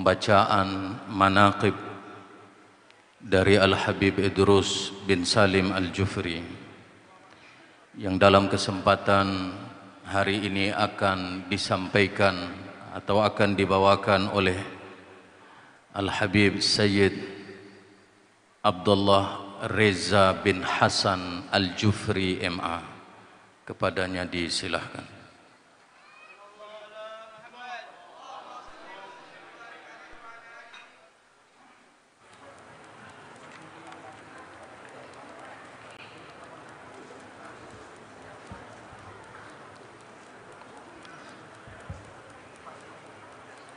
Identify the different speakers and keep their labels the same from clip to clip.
Speaker 1: pembacaan manaqib dari Al-Habib Idrus bin Salim Al-Jufri yang dalam kesempatan hari ini akan disampaikan atau akan dibawakan oleh Al-Habib Sayyid Abdullah Reza bin Hasan Al-Jufri MA. Kepadanya disilahkan.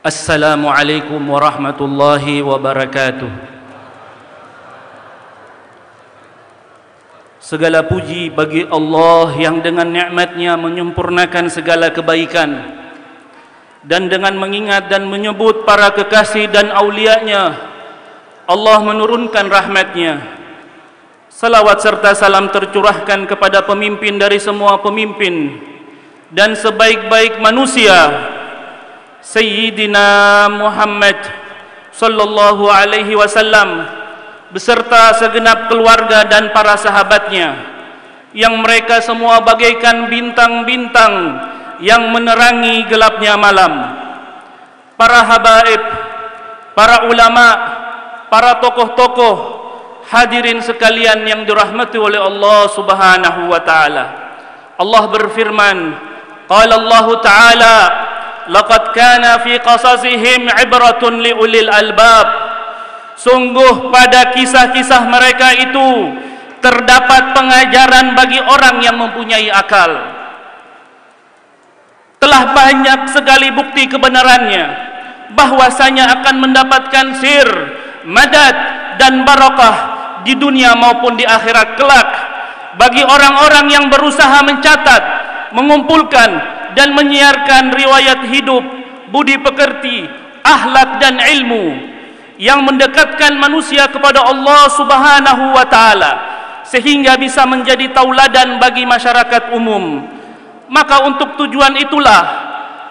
Speaker 2: Assalamualaikum warahmatullahi wabarakatuh. Segala puji bagi Allah yang dengan nikmat-Nya menyempurnakan segala kebaikan, dan dengan mengingat dan menyebut para kekasih dan aulia-Nya, Allah menurunkan rahmat-Nya. Salawat serta salam tercurahkan kepada pemimpin dari semua pemimpin dan sebaik-baik manusia, Sayyidina Muhammad sallallahu alaihi wasallam beserta segenap keluarga dan para sahabatnya, yang mereka semua bagaikan bintang-bintang yang menerangi gelapnya malam. Para habaib, para ulama, para tokoh-tokoh, hadirin sekalian yang dirahmati oleh Allah Subhanahu wa taala. Allah berfirman, qala Allah taala, laqad kana fi qasasihim ibratun liulil albab. Sungguh pada kisah-kisah mereka itu terdapat pengajaran bagi orang yang mempunyai akal. Telah banyak sekali bukti kebenarannya bahwasanya akan mendapatkan sir, madad dan barakah di dunia maupun di akhirat kelak bagi orang-orang yang berusaha mencatat, mengumpulkan dan menyiarkan riwayat hidup, budi pekerti, akhlak dan ilmu yang mendekatkan manusia kepada Allah Subhanahu wa taala sehingga bisa menjadi tauladan bagi masyarakat umum. Maka untuk tujuan itulah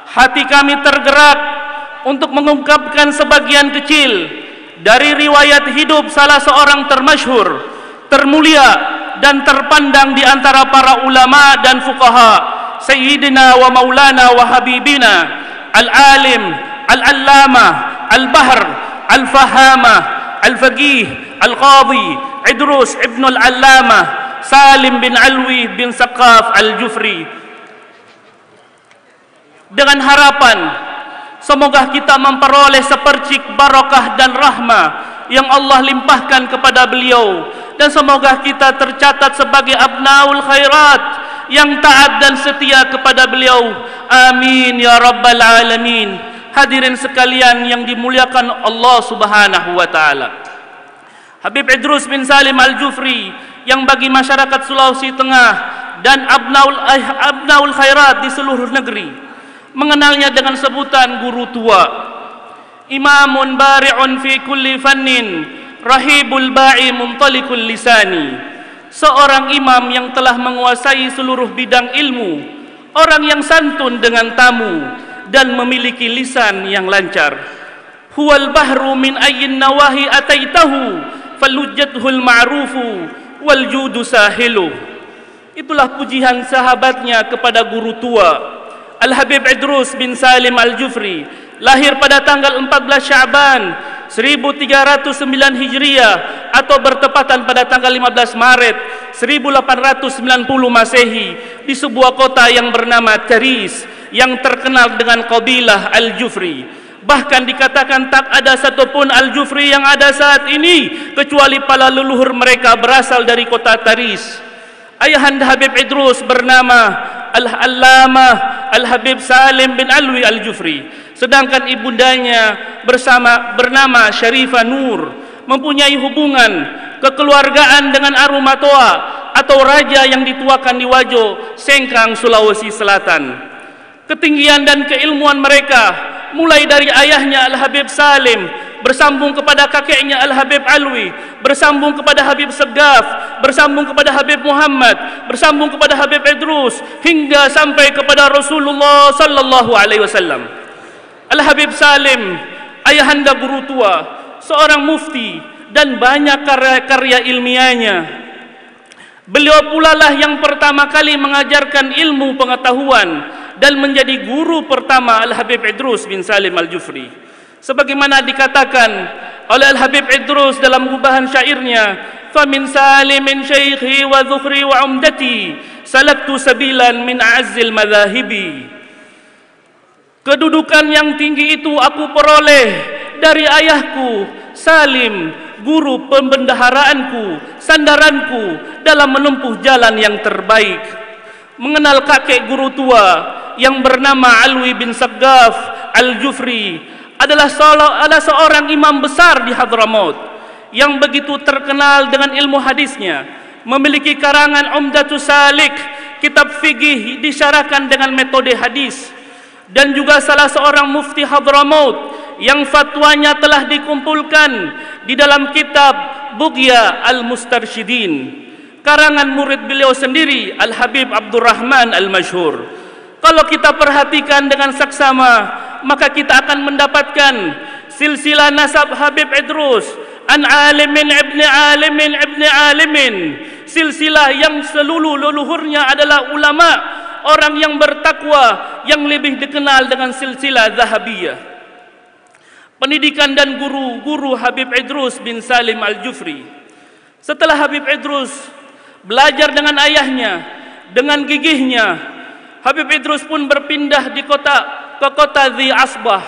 Speaker 2: hati kami tergerak untuk mengungkapkan sebagian kecil dari riwayat hidup salah seorang termasyhur, termulia dan terpandang di antara para ulama dan fuqaha, Sayyidina wa Maulana wa Habibina Al-Alim, Al-Allamah, Al-Bahr, Al-Fahamah, Al-Faqih, Al-Qadhi Idrus ibn Al-Allamah Salim bin Alwi bin Saqaf Al-Jufri, dengan harapan semoga kita memperoleh sepercik barakah dan rahmah yang Allah limpahkan kepada beliau, dan semoga kita tercatat sebagai abnaul khairat yang taat dan setia kepada beliau. Amin ya rabbal alamin. Hadirin sekalian yang dimuliakan Allah Subhanahu wa taala, Habib Idrus bin Salim Al-Jufri yang bagi masyarakat Sulawesi Tengah dan abnaul khairat di seluruh negeri mengenalnya dengan sebutan guru tua. Imamun bari'un fi kulli fannin, rahibul ba'i mumtalikul lisani. Seorang imam yang telah menguasai seluruh bidang ilmu, orang yang santun dengan tamu dan memiliki lisan yang lancar. Huwal bahru min ayyin nawahi ataitahu falujjathul ma'rufu wal judu sahilu. Itulah pujian sahabatnya kepada guru tua Al-Habib Idrus bin Salim Al-Jufri, lahir pada tanggal 14 Sya'ban 1309 Hijriah atau bertepatan pada tanggal 15 Maret 1890 Masehi di sebuah kota yang bernama Taris yang terkenal dengan kabilah Al-Jufri. Bahkan dikatakan tak ada satupun Al-Jufri yang ada saat ini kecuali para leluhur mereka berasal dari kota Taris. Ayahanda Habib Idrus bernama Al-Allamah Al-Habib Salim bin Alwi Al-Jufri, sedangkan ibundanya bernama Syarifah Nur, mempunyai hubungan kekeluargaan dengan Arumatoa atau raja yang dituakan di Wajo, Sengkang, Sulawesi Selatan. Ketinggian dan keilmuan mereka mulai dari ayahnya Al-Habib Salim, bersambung kepada kakeknya Al-Habib Alwi, bersambung kepada Habib Segaf, bersambung kepada Habib Muhammad, bersambung kepada Habib Idrus, hingga sampai kepada Rasulullah sallallahu alaihi wasallam. Al-Habib Salim ayahanda guru tua, seorang mufti dan banyak karya-karya ilmiahnya. Beliau pula lah yang pertama kali mengajarkan ilmu pengetahuan dan menjadi guru pertama Al-Habib Idrus bin Salim Al-Jufri. Sebagaimana dikatakan oleh Al-Habib Idrus dalam gubahan syairnya, "Famin salimin syaikhi wa dhukhri wa umdati, salaktu sabilan min a'azzil madhahibi." Kedudukan yang tinggi itu aku peroleh dari ayahku Salim, guru pembendaharaanku, sandaranku dalam menempuh jalan yang terbaik. Mengenal kakek guru tua yang bernama Alwi bin Saggaf Al-Jufri adalah seorang imam besar di Hadramaut yang begitu terkenal dengan ilmu hadisnya, memiliki karangan Umdatus Salik, kitab fikih disyarahkan dengan metode hadis, dan juga salah seorang mufti Hadramaut yang fatwanya telah dikumpulkan di dalam kitab Bughya Al-Mustarsyidin, karangan murid beliau sendiri Al-Habib Abdurrahman Al-Masyhur. Kalau kita perhatikan dengan saksama, maka kita akan mendapatkan silsilah nasab Habib Idrus an alimin ibni alimin ibni alimin, silsilah yang seluruh leluhurnya adalah ulama, orang yang bertakwa, yang lebih dikenal dengan silsilah Zahabiyah. Pendidikan dan guru Habib Idrus bin Salim Al-Jufri. Setelah Habib Idrus belajar dengan ayahnya, dengan gigihnya, Habib Idrus pun berpindah ke kota Dhi Asbah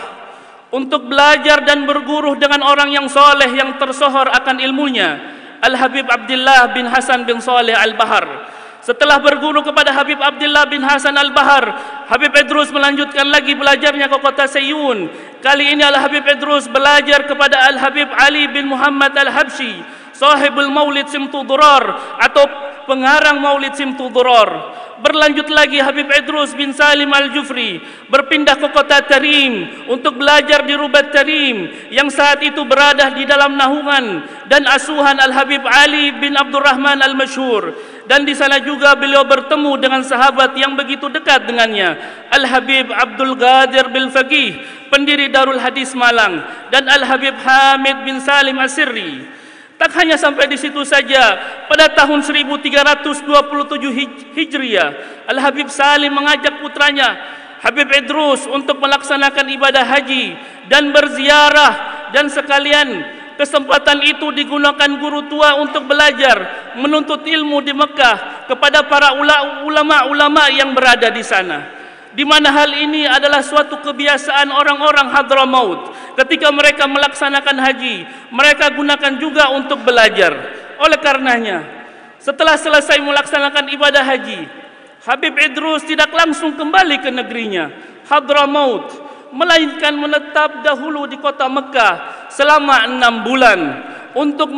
Speaker 2: untuk belajar dan berguru dengan orang yang soleh yang tersohor akan ilmunya, Al-Habib Abdullah bin Hasan bin Saleh Al-Bahar. Setelah berguru kepada Habib Abdullah bin Hasan Al-Bahar, Habib Idrus melanjutkan lagi belajarnya ke kota Sayyun. Kali ini Al-Habib Idrus belajar kepada Al-Habib Ali bin Muhammad Al-Habsyi, sahibul Maulid Simtu Durar atau pengarang Maulid Simtu Durar. Berlanjut lagi Habib Idrus bin Salim Al-Jufri berpindah ke kota Tarim untuk belajar di Rubat Tarim yang saat itu berada di dalam naungan dan asuhan Al-Habib Ali bin Abdurrahman Al-Masyhur. Dan di sana juga beliau bertemu dengan sahabat yang begitu dekat dengannya, Al-Habib Abdul Ghadir bil Faqih, pendiri Darul Hadis Malang, dan Al-Habib Hamid bin Salim As-Sirri. Tak hanya sampai di situ saja, pada tahun 1327 Hijriah, Al-Habib Salim mengajak putranya Habib Idrus untuk melaksanakan ibadah haji dan berziarah, dan sekalian kesempatan itu digunakan guru tua untuk belajar menuntut ilmu di Mekah kepada para ulama-ulama yang berada di sana. Di mana hal ini adalah suatu kebiasaan orang-orang Hadramaut. Ketika mereka melaksanakan haji, mereka gunakan juga untuk belajar. Oleh karenanya, setelah selesai melaksanakan ibadah haji, Habib Idrus tidak langsung kembali ke negerinya Hadramaut, melainkan menetap dahulu di kota Mekah selama 6 bulan untuk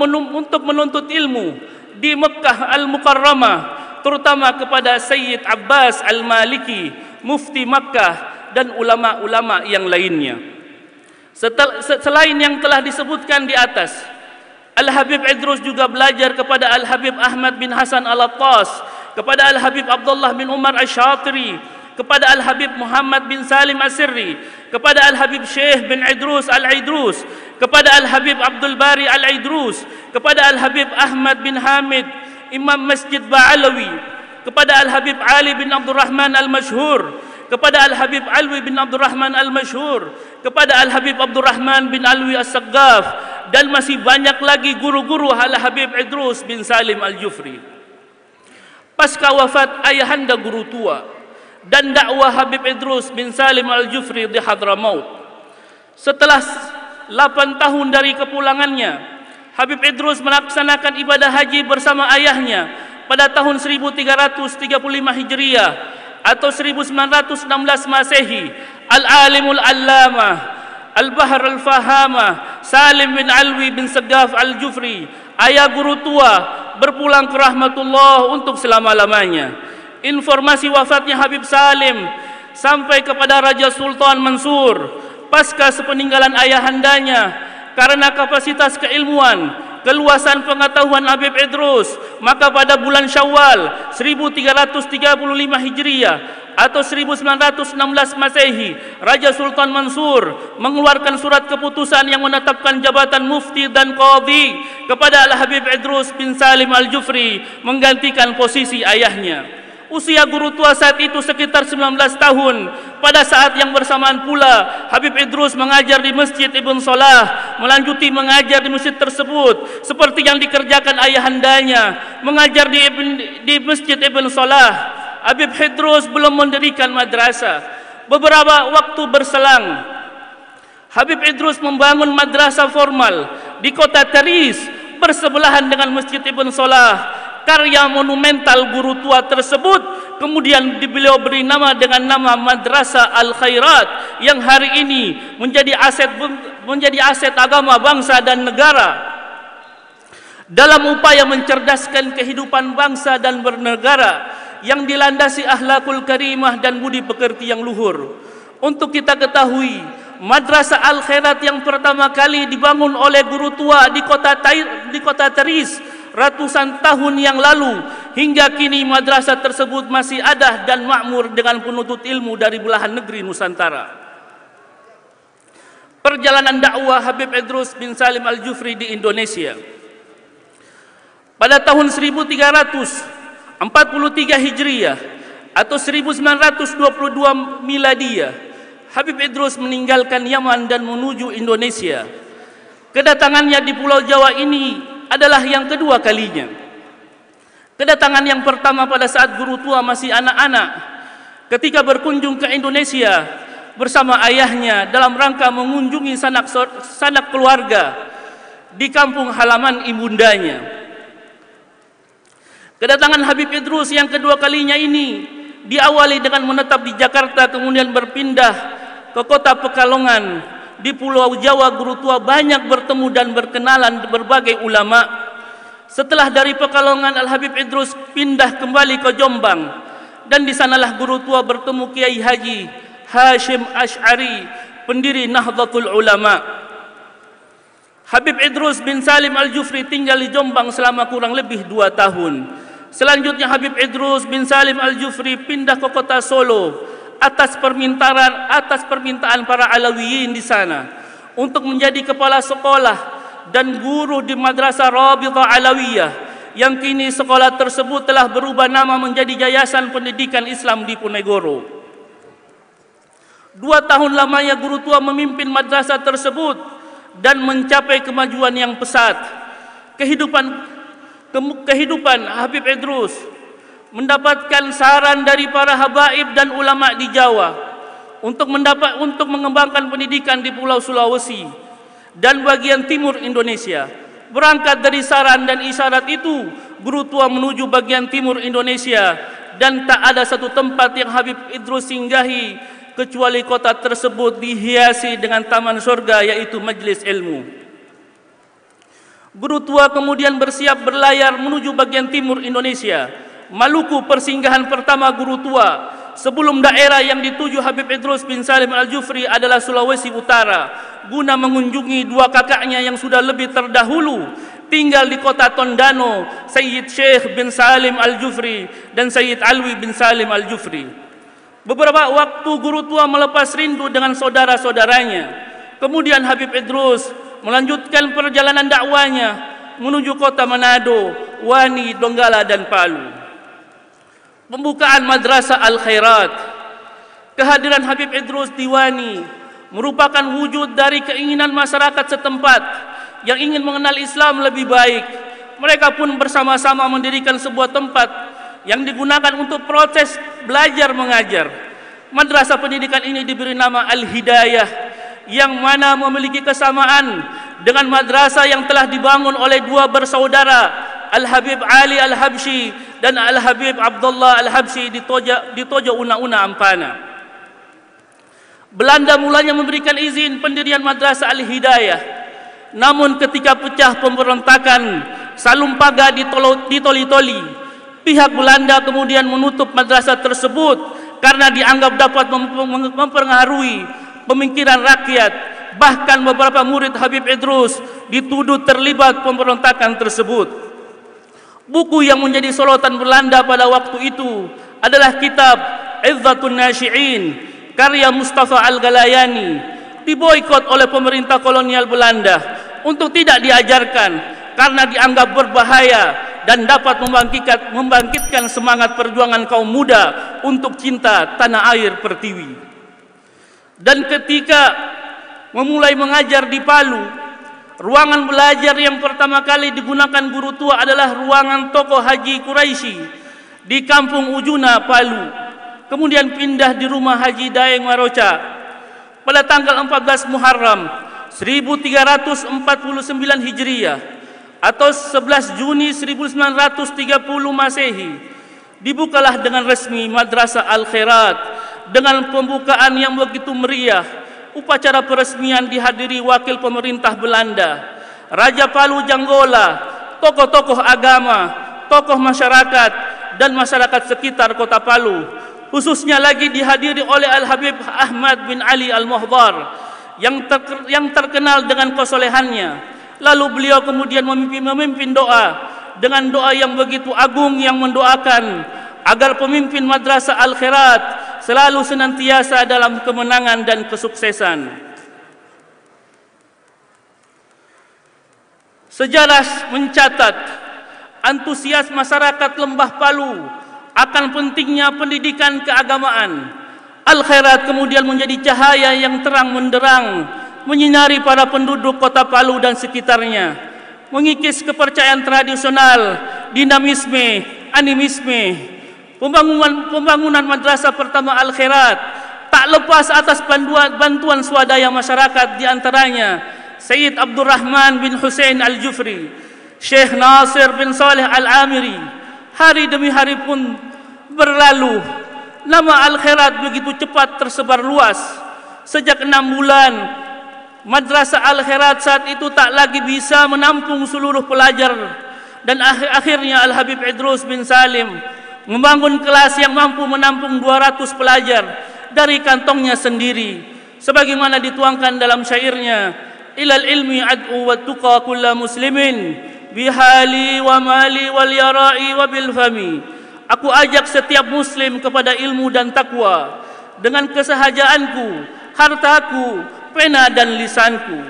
Speaker 2: menuntut ilmu di Mekah Al-Mukarramah, terutama kepada Sayyid Abbas Al-Maliki, mufti Makkah, dan ulama-ulama yang lainnya. Selain yang telah disebutkan di atas, Al-Habib Idrus juga belajar kepada Al-Habib Ahmad bin Hasan Al-Attas, kepada Al-Habib Abdullah bin Umar Asy-Syatiri, kepada Al-Habib Muhammad bin Salim As-Sirri, kepada Al-Habib Syekh bin Idrus Al-Idrus, kepada Al-Habib Abdul Bari Al-Idrus, kepada Al-Habib Ahmad bin Hamid, Imam Masjid Ba'alawi, kepada Al-Habib Ali bin Abdurrahman Al-Masyhur, kepada Al-Habib Alwi bin Abdurrahman Al-Masyhur, kepada Al-Habib Abdurrahman bin Alwi As-Saggaf, dan masih banyak lagi guru-guru Al-Habib Idrus bin Salim Al-Jufri. Pasca wafat ayahanda guru tua dan dakwah Habib Idrus bin Salim Al-Jufri di Hadramaut, setelah 8 tahun dari kepulangannya, Habib Idrus melaksanakan ibadah haji bersama ayahnya pada tahun 1335 Hijriah atau 1916 Masehi. Al-Alimul Allamah Al-Bahr Al-Fahamah Salim bin Alwi bin Saggaf Al-Jufri, ayah guru tua, berpulang ke rahmatullah untuk selama-lamanya. Informasi wafatnya Habib Salim sampai kepada Raja Sultan Mansur pasca sepeninggalan ayahandanya karena kapasitas keilmuan, keluasan pengetahuan Habib Idrus, maka pada bulan Syawal 1335 Hijriah atau 1916 Masehi, Raja Sultan Mansur mengeluarkan surat keputusan yang menetapkan jabatan mufti dan qadhi kepada Al-Habib Idrus bin Salim Al-Jufri menggantikan posisi ayahnya. Usia guru tua saat itu sekitar 19 tahun. Pada saat yang bersamaan pula, Habib Idrus mengajar di Masjid Ibn Salah, melanjuti mengajar di masjid tersebut seperti yang dikerjakan ayahandanya, mengajar di Masjid Ibn Salah. Habib Idrus belum mendirikan madrasah. Beberapa waktu berselang, Habib Idrus membangun madrasah formal di kota Taris bersebelahan dengan Masjid Ibn Salah. Karya monumental guru tua tersebut kemudian beliau beri nama dengan nama Madrasah Al-Khairat yang hari ini menjadi aset agama bangsa dan negara. Dalam upaya mencerdaskan kehidupan bangsa dan bernegara yang dilandasi akhlakul karimah dan budi pekerti yang luhur. Untuk kita ketahui, Madrasah Al-Khairat yang pertama kali dibangun oleh guru tua di kota Taris ratusan tahun yang lalu, hingga kini madrasah tersebut masih ada dan makmur dengan penuntut ilmu dari belahan negeri Nusantara. Perjalanan dakwah Habib Idrus bin Salim Al-Jufri di Indonesia. Pada tahun 1343 Hijriah atau 1922 Miladiyah, Habib Idrus meninggalkan Yaman dan menuju Indonesia. Kedatangannya di Pulau Jawa ini adalah yang kedua kalinya. Kedatangan yang pertama pada saat guru tua masih anak-anak, ketika berkunjung ke Indonesia bersama ayahnya dalam rangka mengunjungi sanak keluarga di kampung halaman ibundanya. Kedatangan Habib Idrus yang kedua kalinya ini diawali dengan menetap di Jakarta, kemudian berpindah ke kota Pekalongan. Di Pulau Jawa, guru tua banyak bertemu dan berkenalan berbagai ulama. Setelah dari Pekalongan, Al-Habib Idrus pindah kembali ke Jombang, dan di sanalah guru tua bertemu Kiai Haji Hashim Asy'ari, pendiri Nahdlatul Ulama. Habib Idrus bin Salim Al-Jufri tinggal di Jombang selama kurang lebih 2 tahun. Selanjutnya Habib Idrus bin Salim Al-Jufri pindah ke kota Solo atas permintaan para Alawiyin di sana untuk menjadi kepala sekolah dan guru di Madrasah Rabithah Alawiyah, yang kini sekolah tersebut telah berubah nama menjadi Yayasan Pendidikan Islam Diponegoro. 2 tahun lamanya guru tua memimpin madrasah tersebut dan mencapai kemajuan yang pesat. Kehidupan Habib Idrus mendapatkan saran dari para habaib dan ulama di Jawa untuk mengembangkan pendidikan di Pulau Sulawesi dan bagian timur Indonesia. Berangkat dari saran dan isyarat itu, guru tua menuju bagian timur Indonesia, dan tak ada satu tempat yang Habib Idrus singgahi kecuali kota tersebut dihiasi dengan taman surga, yaitu majelis ilmu. Guru tua kemudian bersiap berlayar menuju bagian timur Indonesia. Maluku persinggahan pertama guru tua sebelum daerah yang dituju Habib Idrus bin Salim Al-Jufri adalah Sulawesi Utara, guna mengunjungi 2 kakaknya yang sudah lebih terdahulu tinggal di kota Tondano, Sayyid Syekh bin Salim Al-Jufri dan Sayyid Alwi bin Salim Al-Jufri. Beberapa waktu guru tua melepas rindu dengan saudara-saudaranya. Kemudian Habib Idrus melanjutkan perjalanan dakwanya menuju kota Manado, Wani, Donggala dan Palu. Pembukaan Madrasah Al-Khairat. Kehadiran Habib Idrus di Wani merupakan wujud dari keinginan masyarakat setempat yang ingin mengenal Islam lebih baik. Mereka pun bersama-sama mendirikan sebuah tempat yang digunakan untuk proses belajar mengajar. Madrasah pendidikan ini diberi nama Al-Hidayah, yang mana memiliki kesamaan dengan madrasah yang telah dibangun oleh 2 bersaudara, Al-Habib Ali Al-Habsyi dan Al-Habib Abdullah Al-Habsyi di Tojo Una-Una, Ampana. Belanda mulanya memberikan izin pendirian Madrasah Al-Hidayah. Namun ketika pecah pemberontakan Salumpaga di Toli-Toli, pihak Belanda kemudian menutup madrasah tersebut karena dianggap dapat mempengaruhi pemikiran rakyat. Bahkan beberapa murid Habib Idrus dituduh terlibat pemberontakan tersebut. Buku yang menjadi sorotan Belanda pada waktu itu adalah kitab Izzatun Nasyi'in karya Mustafa Al-Galayani, diboikot oleh pemerintah kolonial Belanda untuk tidak diajarkan karena dianggap berbahaya dan dapat membangkitkan semangat perjuangan kaum muda untuk cinta tanah air pertiwi. Dan ketika memulai mengajar di Palu, ruangan belajar yang pertama kali digunakan guru tua adalah ruangan toko Haji Quraisy di Kampung Ujuna, Palu. Kemudian pindah di rumah Haji Daeng Maroca pada tanggal 14 Muharram 1349 Hijriah atau 11 Juni 1930 Masehi. Dibukalah dengan resmi Madrasah Al-Khairat dengan pembukaan yang begitu meriah. Upacara peresmian dihadiri wakil pemerintah Belanda, Raja Palu Janggola, tokoh-tokoh agama, tokoh masyarakat dan masyarakat sekitar kota Palu. Khususnya lagi dihadiri oleh Al-Habib Ahmad bin Ali Al-Muhdar yang terkenal dengan kesolehannya. Lalu beliau kemudian memimpin doa dengan doa yang begitu agung yang mendoakan agar pemimpin Madrasah Al-Khairat selalu senantiasa dalam kemenangan dan kesuksesan. Sejarah mencatat antusias masyarakat Lembah Palu akan pentingnya pendidikan keagamaan. Al-Khairat kemudian menjadi cahaya yang terang menderang menyinari para penduduk kota Palu dan sekitarnya, mengikis kepercayaan tradisional, dinamisme, animisme. Pembangunan madrasah pertama Al-Khairat tak lepas atas bantuan swadaya masyarakat, di antaranya Sayyid Abdurrahman bin Hussein Al-Jufri, Syekh Nasir bin Saleh Al-Amiri. Hari demi hari pun berlalu, nama Al-Khairat begitu cepat tersebar luas. Sejak 6 bulan, Madrasah Al-Khairat saat itu tak lagi bisa menampung seluruh pelajar, dan akhirnya Al-Habib Idrus bin Salim membangun kelas yang mampu menampung 200 pelajar dari kantongnya sendiri, sebagaimana dituangkan dalam syairnya, ilal ilmi ad'u wa tuqa kulla muslimin bihali wa mali wal yara'i wa bil fami. Aku ajak setiap muslim kepada ilmu dan takwa dengan kesahajaanku, hartaku, pena dan lisanku.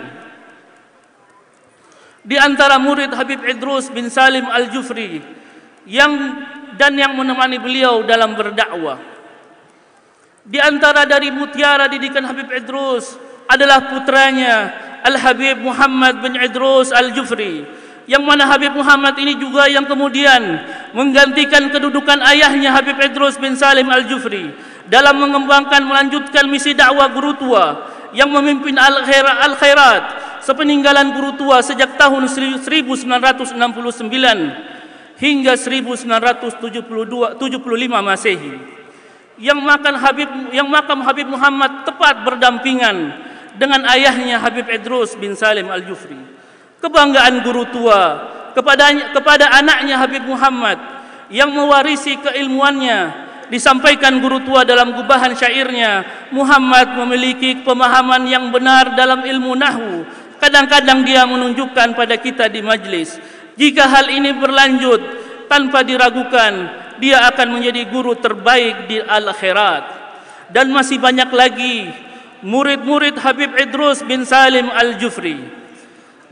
Speaker 2: Di antara murid Habib Idrus bin Salim Al-Jufri yang menemani beliau dalam berdakwah, di antara dari mutiara didikan Habib Idrus adalah putranya Al-Habib Muhammad bin Idrus Al-Jufri, yang mana Habib Muhammad ini juga yang kemudian menggantikan kedudukan ayahnya Habib Idrus bin Salim Al-Jufri dalam melanjutkan misi dakwah guru tua yang memimpin Al-Khairat sepeninggalan guru tua sejak tahun 1969 hingga 1975 Masehi, yang makam Habib Muhammad tepat berdampingan dengan ayahnya Habib Idrus bin Salim Al-Jufri. Kebanggaan guru tua kepada anaknya Habib Muhammad yang mewarisi keilmuannya disampaikan guru tua dalam gubahan syairnya. Muhammad memiliki pemahaman yang benar dalam ilmu nahwu. Kadang-kadang dia menunjukkan pada kita di majlis, jika hal ini berlanjut tanpa diragukan, dia akan menjadi guru terbaik di Al-Khairat. Dan masih banyak lagi murid-murid Habib Idrus bin Salim Al-Jufri.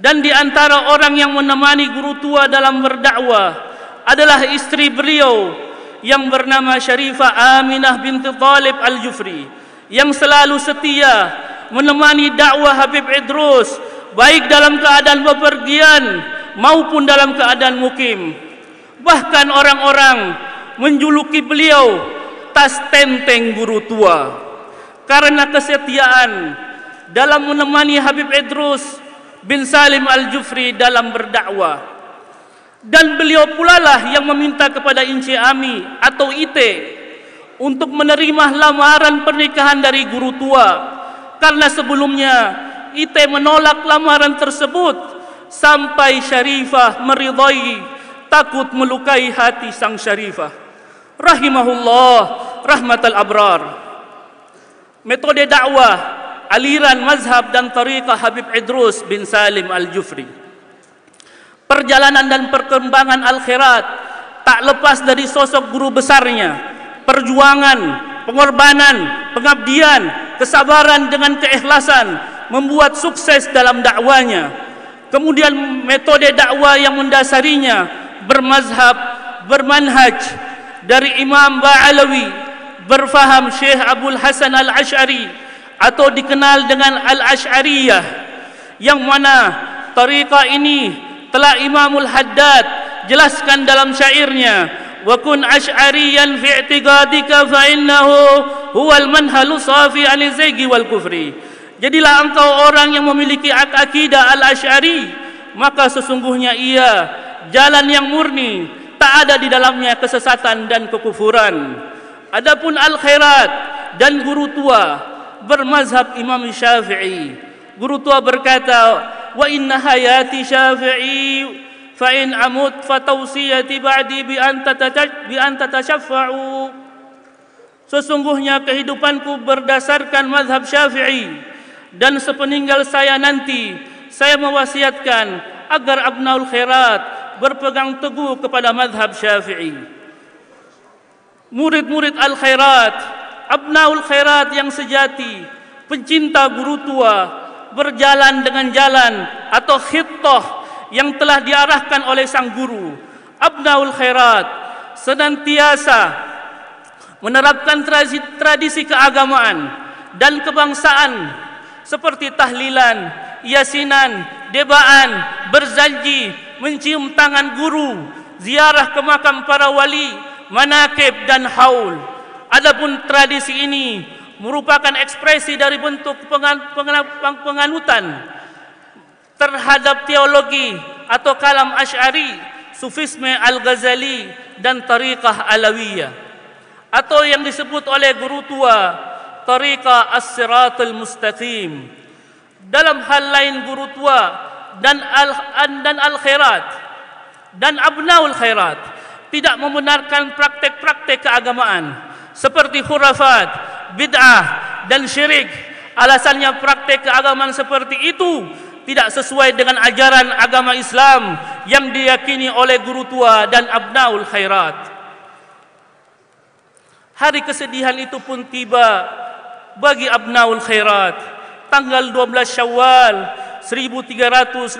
Speaker 2: Dan di antara orang yang menemani guru tua dalam berdakwah adalah istri beliau yang bernama Syarifah Aminah binti Talib Al-Jufri, yang selalu setia menemani dakwah Habib Idrus baik dalam keadaan bepergian maupun dalam keadaan mukim. Bahkan orang-orang menjuluki beliau tas tenteng guru tua karena kesetiaan dalam menemani Habib Idrus bin Salim Al-Jufri dalam berdakwah. Dan beliau pula lah yang meminta kepada Inci Ami atau Ite untuk menerima lamaran pernikahan dari guru tua, karena sebelumnya Ite menolak lamaran tersebut sampai Syarifah meridai, takut melukai hati sang Syarifah. Rahimahullah rahmatal abrar. Metode dakwah aliran mazhab dan tariqah Habib Idrus bin Salim Al-Jufri. Perjalanan dan perkembangan Al-Khairat tak lepas dari sosok guru besarnya, perjuangan, pengorbanan, pengabdian, kesabaran dengan keikhlasan membuat sukses dalam dakwanya. Kemudian metode dakwah yang mendasarinya bermazhab, bermanhaj dari Imam Ba'alawi, berfaham Syekh Abdul Hasan Al-Ash'ari atau dikenal dengan Al-Ash'ariyah, yang mana tariqah ini telah Imamul Haddad jelaskan dalam syairnya, wa kun ash'ariyan fi i'tiqadika fa innahu huwal manhalu safi an zaygi wal kufri. Jadilah engkau orang yang memiliki akidah al-Asy'ari, maka sesungguhnya ia jalan yang murni, tak ada di dalamnya kesesatan dan kekufuran. Adapun Al-Khairat dan guru tua bermazhab Imam Syafi'i. Guru tua berkata, wa inna hayati Syafi'i fa in amut fa tawsiyati ba'di bi an tatasyaffa'u. Sesungguhnya kehidupanku berdasarkan mazhab Syafi'i, dan sepeninggal saya nanti saya mewasiatkan agar abnaul khairat berpegang teguh kepada mazhab Syafi'i. Murid-murid Al-Khairat, abnaul khairat yang sejati, pencinta guru tua, berjalan dengan jalan atau khittah yang telah diarahkan oleh sang guru. Abnaul khairat senantiasa menerapkan tradisi keagamaan dan kebangsaan seperti tahlilan, yasinan, debaan, berjanji, mencium tangan guru, ziarah ke makam para wali, manakib dan haul. Adapun tradisi ini merupakan ekspresi dari bentuk penganutan terhadap teologi atau kalam Asy'ari, sufisme Al-Ghazali dan tariqah Alawiyah, atau yang disebut oleh guru tua tariqah As-Siratul Mustaqim. Dalam hal lain guru tua dan Al-Khairat dan abnaul khairat tidak membenarkan praktek-praktek keagamaan seperti khurafat, bid'ah dan syirik. Alasannya praktek keagamaan seperti itu tidak sesuai dengan ajaran agama Islam yang diyakini oleh guru tua dan abnaul khairat. Hari kesedihan itu pun tiba bagi abnaul khairat. Tanggal 12 Syawal 1389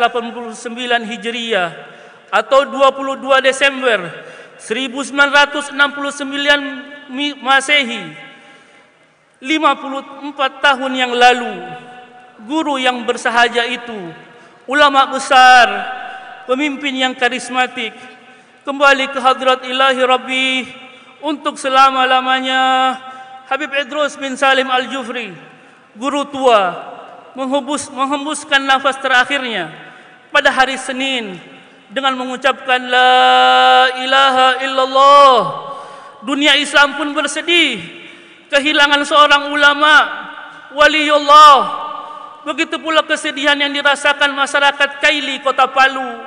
Speaker 2: Hijriah atau 22 Desember 1969 Masehi, 54 tahun yang lalu, guru yang bersahaja itu, ulama besar, pemimpin yang karismatik, kembali ke hadrat ilahi Rabbi untuk selama-lamanya. Habib Idrus bin Salim Al-Jufri, guru tua, menghembuskan nafas terakhirnya pada hari Senin dengan mengucapkan la ilaha illallah. Dunia Islam pun bersedih kehilangan seorang ulama, waliullah. Begitu pula kesedihan yang dirasakan masyarakat Kaili, Kota Palu.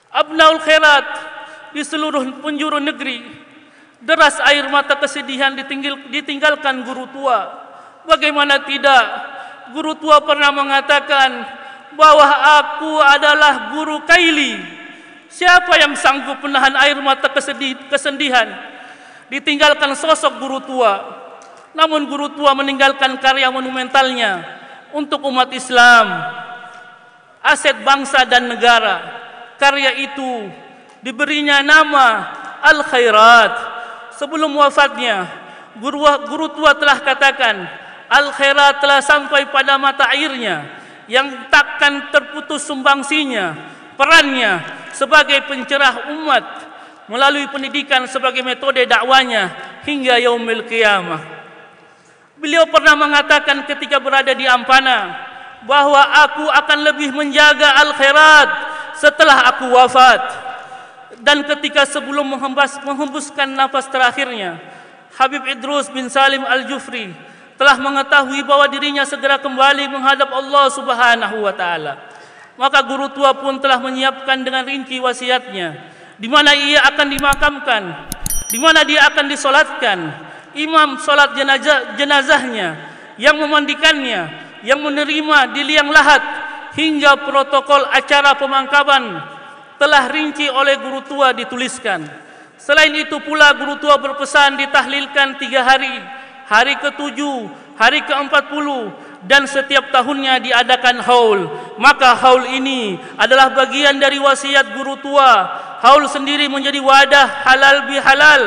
Speaker 2: Abnaul khairat di seluruh penjuru negeri, deras air mata kesedihan ditinggalkan guru tua. Bagaimana tidak, guru tua pernah mengatakan bahwa aku adalah guru Kaili. Siapa yang sanggup menahan air mata kesedihan ditinggalkan sosok guru tua? Namun guru tua meninggalkan karya monumentalnya untuk umat Islam, aset bangsa dan negara. Karya itu diberinya nama Al-Khairat. Sebelum wafatnya, guru tua telah katakan, Al-Khairat telah sampai pada mata airnya yang takkan terputus sumbangsinya, perannya sebagai pencerah umat melalui pendidikan sebagai metode dakwanya hingga yaumil qiyamah. Beliau pernah mengatakan ketika berada di Ampana bahwa aku akan lebih menjaga Al-Khairat setelah aku wafat. Dan ketika sebelum menghembuskan nafas terakhirnya, Habib Idrus bin Salim Al-Jufri telah mengetahui bahwa dirinya segera kembali menghadap Allah Subhanahu wa taala. Maka guru tua pun telah menyiapkan dengan rinci wasiatnya, di mana ia akan dimakamkan, di mana dia akan disolatkan, imam solat jenazahnya, yang memandikannya, yang menerima di liang lahat, hingga protokol acara pemakaman telah rinci oleh guru tua dituliskan. Selain itu pula guru tua berpesan ditahlilkan 3 hari, hari ke-7, hari ke-40, dan setiap tahunnya diadakan haul. Maka haul ini adalah bagian dari wasiat guru tua. Haul sendiri menjadi wadah halal bihalal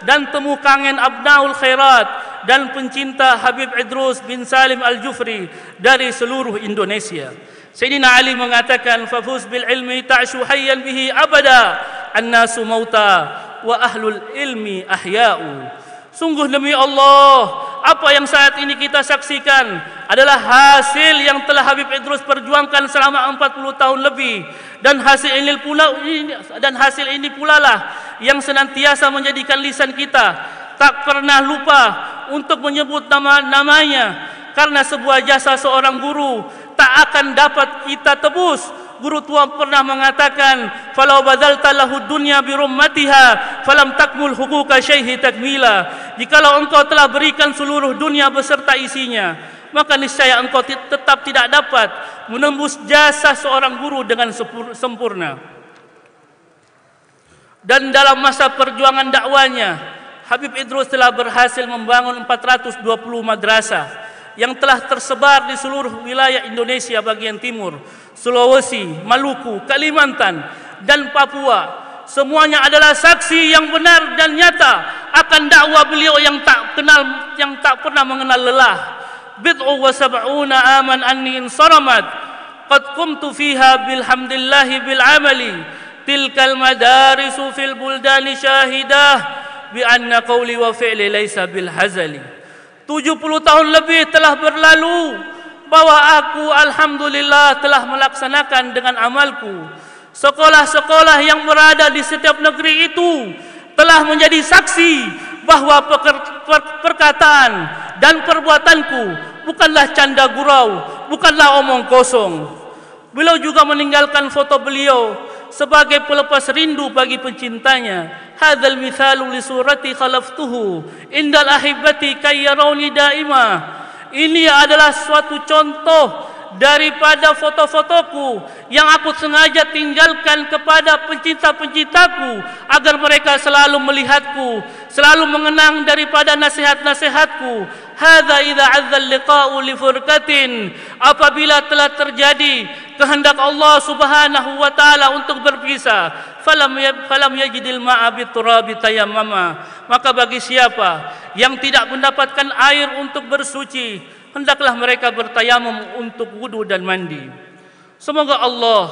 Speaker 2: dan temu kangen abnaul khairat dan pencinta Habib Idrus bin Salim Al-Jufri dari seluruh Indonesia. Sayyidina Ali mengatakan, fafuz bil ilmi ta'shu hayyan bihi abada, annasu mauta wa ahlul ilmi ahya'u. Sungguh demi Allah, apa yang saat ini kita saksikan adalah hasil yang telah Habib Idrus perjuangkan selama 40 tahun lebih, dan hasil ini pula lah yang senantiasa menjadikan lisan kita tak pernah lupa untuk menyebut namanya, karena sebuah jasa seorang guru tak akan dapat kita tebus. Guru tua pernah mengatakan, falau badzalta lahu dunya bi rummatiha falam takmul huquqa syaihi takmila. Jikalau engkau telah berikan seluruh dunia beserta isinya, maka niscaya engkau tetap tidak dapat menembus jasa seorang guru dengan sempurna. Dan dalam masa perjuangan dakwanya, Habib Idrus telah berhasil membangun 420 madrasah yang telah tersebar di seluruh wilayah Indonesia bagian timur, Sulawesi, Maluku, Kalimantan, dan Papua. Semuanya adalah saksi yang benar dan nyata akan dakwah beliau yang tak pernah mengenal lelah. Bid'u wa sab'una aman anni insaramat qad qumtu fiha bilhamdillahi bil amali tilkal madarisu fil buldani syahidah bi anna qawli wa fi'li laysa bil hazali. 70 tahun lebih telah berlalu bahwa aku alhamdulillah telah melaksanakan dengan amalku. Sekolah-sekolah yang berada di setiap negeri itu telah menjadi saksi bahwa perkataan dan perbuatanku bukanlah canda gurau, bukanlah omong kosong. Beliau juga meninggalkan foto beliau sebagai pelepas rindu bagi pencintanya. Hadzal mithalu li surati khalaftuhu indal ahibati kayyarawni daima. Ini adalah suatu contoh daripada foto-fotoku yang aku sengaja tinggalkan kepada pencinta-pencintaku agar mereka selalu melihatku, selalu mengenang daripada nasihat-nasihatku. Hadza idza azza liqa'u li furqatin, apabila telah terjadi kehendak Allah Subhanahu wa taala untuk berpisah, falam yajidil ma'a biturabi tayammama, maka bagi siapa yang tidak mendapatkan air untuk bersuci, hendaklah mereka bertayamum untuk wudu dan mandi. Semoga Allah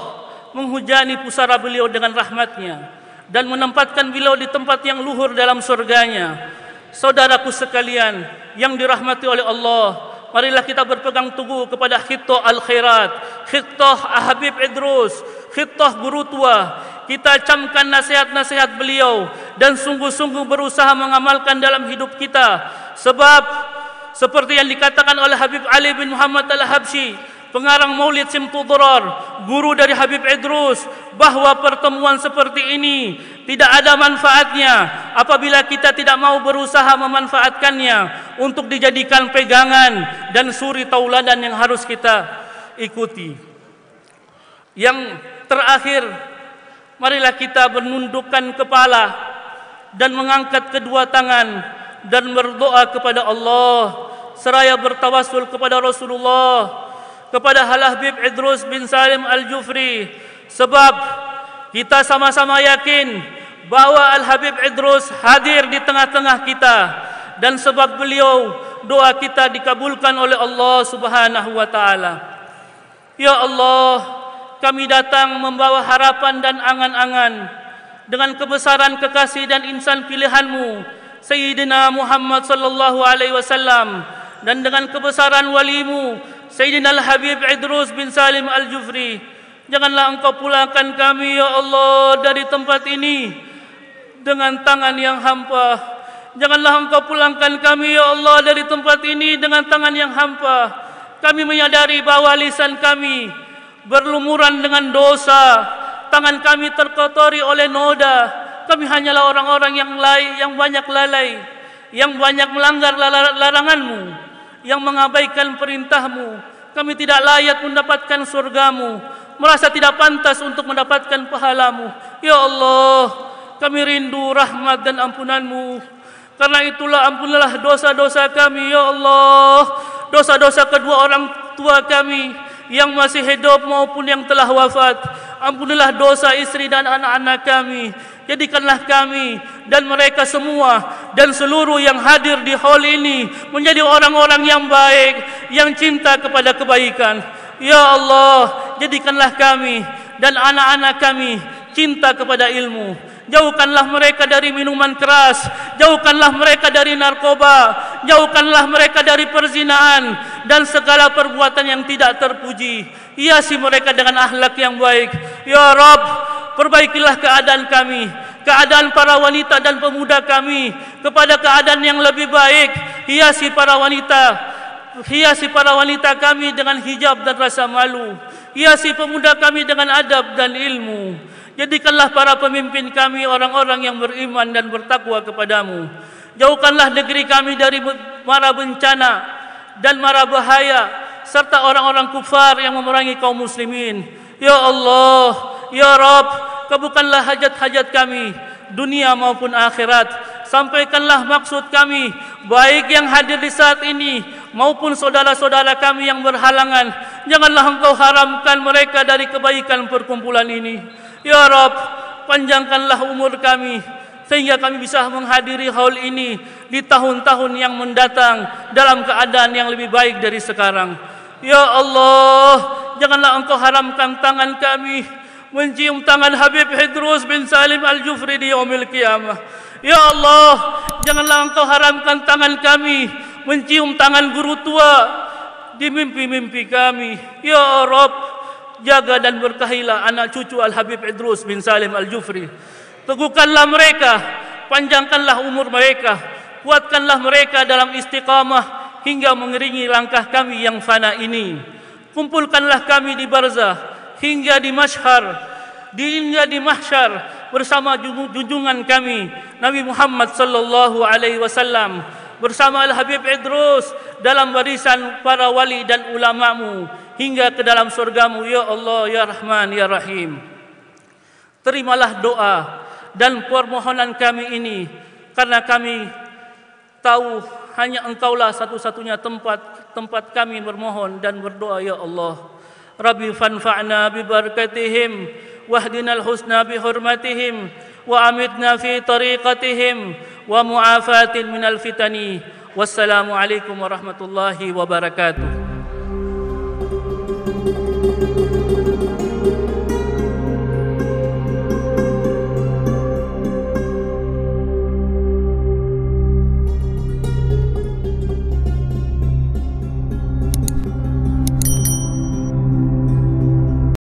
Speaker 2: menghujani pusara beliau dengan rahmatnya dan menempatkan beliau di tempat yang luhur dalam surganya. Saudaraku sekalian yang dirahmati oleh Allah, marilah kita berpegang teguh kepada khitah al-khairat, khitah Habib Idrus, khitah guru tua. Kita camkan nasihat-nasihat beliau dan sungguh-sungguh berusaha mengamalkan dalam hidup kita. Sebab seperti yang dikatakan oleh Habib Ali bin Muhammad Al-Habsyi, pengarang Maulid Simtudrar, guru dari Habib Idrus, bahwa pertemuan seperti ini tidak ada manfaatnya apabila kita tidak mau berusaha memanfaatkannya untuk dijadikan pegangan dan suri tauladan yang harus kita ikuti. Yang terakhir, marilah kita menundukkan kepala dan mengangkat kedua tangan dan berdoa kepada Allah seraya bertawassul kepada Rasulullah, kepada Habib Idrus bin Salim Al-Jufri, sebab kita sama-sama yakin bahwa Al-Habib Idrus hadir di tengah-tengah kita, dan sebab beliau doa kita dikabulkan oleh Allah Subhanahu wa taala. Ya Allah, kami datang membawa harapan dan angan-angan dengan kebesaran kekasih dan insan pilihanmu Sayyidina Muhammad sallallahu alaihi wasallam, dan dengan kebesaran walimu Sayyidina Al-Habib Idrus bin Salim Al-Jufri. Janganlah engkau pulangkan kami ya Allah dari tempat ini dengan tangan yang hampa. Janganlah engkau pulangkan kami ya Allah dari tempat ini dengan tangan yang hampa. Kami menyadari bahwa lisan kami berlumuran dengan dosa, tangan kami terkotori oleh noda. Kami hanyalah orang-orang yang banyak lalai, yang banyak melanggar laranganmu. yang mengabaikan perintahmu. Kami tidak layak mendapatkan surgamu, merasa tidak pantas untuk mendapatkan pahalamu. Ya Allah, kami rindu rahmat dan ampunanmu. Karena itulah ampunilah dosa-dosa kami, ya Allah. Dosa-dosa kedua orang tua kami yang masih hidup maupun yang telah wafat. Ampunilah dosa istri dan anak-anak kami. Jadikanlah kami dan mereka semua dan seluruh yang hadir di hall ini menjadi orang-orang yang baik, yang cinta kepada kebaikan. Ya Allah, jadikanlah kami dan anak-anak kami cinta kepada ilmu. Jauhkanlah mereka dari minuman keras, jauhkanlah mereka dari narkoba, jauhkanlah mereka dari perzinaan dan segala perbuatan yang tidak terpuji. Hiasi mereka dengan akhlak yang baik. Ya Rabb, perbaikilah keadaan kami, keadaan para wanita dan pemuda kami kepada keadaan yang lebih baik. Hiasi para wanita kami dengan hijab dan rasa malu. Hiasi pemuda kami dengan adab dan ilmu. Jadikanlah para pemimpin kami orang-orang yang beriman dan bertakwa kepadamu. Jauhkanlah negeri kami dari mara bencana dan mara bahaya serta orang-orang kufar yang memerangi kaum muslimin. Ya Allah, ya Rabb, kabulkanlah hajat-hajat kami dunia maupun akhirat. Sampaikanlah maksud kami, baik yang hadir di saat ini maupun saudara-saudara kami yang berhalangan. Janganlah Engkau haramkan mereka dari kebaikan perkumpulan ini. Ya Rabb, panjangkanlah umur kami sehingga kami bisa menghadiri haul ini di tahun-tahun yang mendatang dalam keadaan yang lebih baik dari sekarang. Ya Allah, janganlah Engkau haramkan tangan kami mencium tangan Habib Idrus bin Salim Al-Jufri di yaumil qiyamah. Ya Allah, janganlah Engkau haramkan tangan kami mencium tangan guru tua di mimpi-mimpi kami. Ya Rabb, jaga dan berkahilah anak cucu Al-Habib Idrus bin Salim Al-Jufri. Teguhkanlah mereka, panjangkanlah umur mereka, kuatkanlah mereka dalam istiqamah hingga mengiringi langkah kami yang fana ini. Kumpulkanlah kami di barzah hingga di mahsyar bersama junjungan kami Nabi Muhammad sallallahu alaihi wasallam, bersama Al-Habib Idrus dalam barisan para wali dan ulamamu hingga ke dalam surgamu. Ya Allah, ya Rahman, ya Rahim. Terimalah doa dan permohonan kami ini, karena kami tahu hanya Engkaulah satu-satunya tempat kami bermohon dan berdoa. Ya Allah, Rabbi fanfa'na bi barakatihim wahdinal husna bi hurmatihim wa amitna fi tariqatihim wa mu'afatin minal fitani. Wassalamu alaikum warahmatullahi wabarakatuh.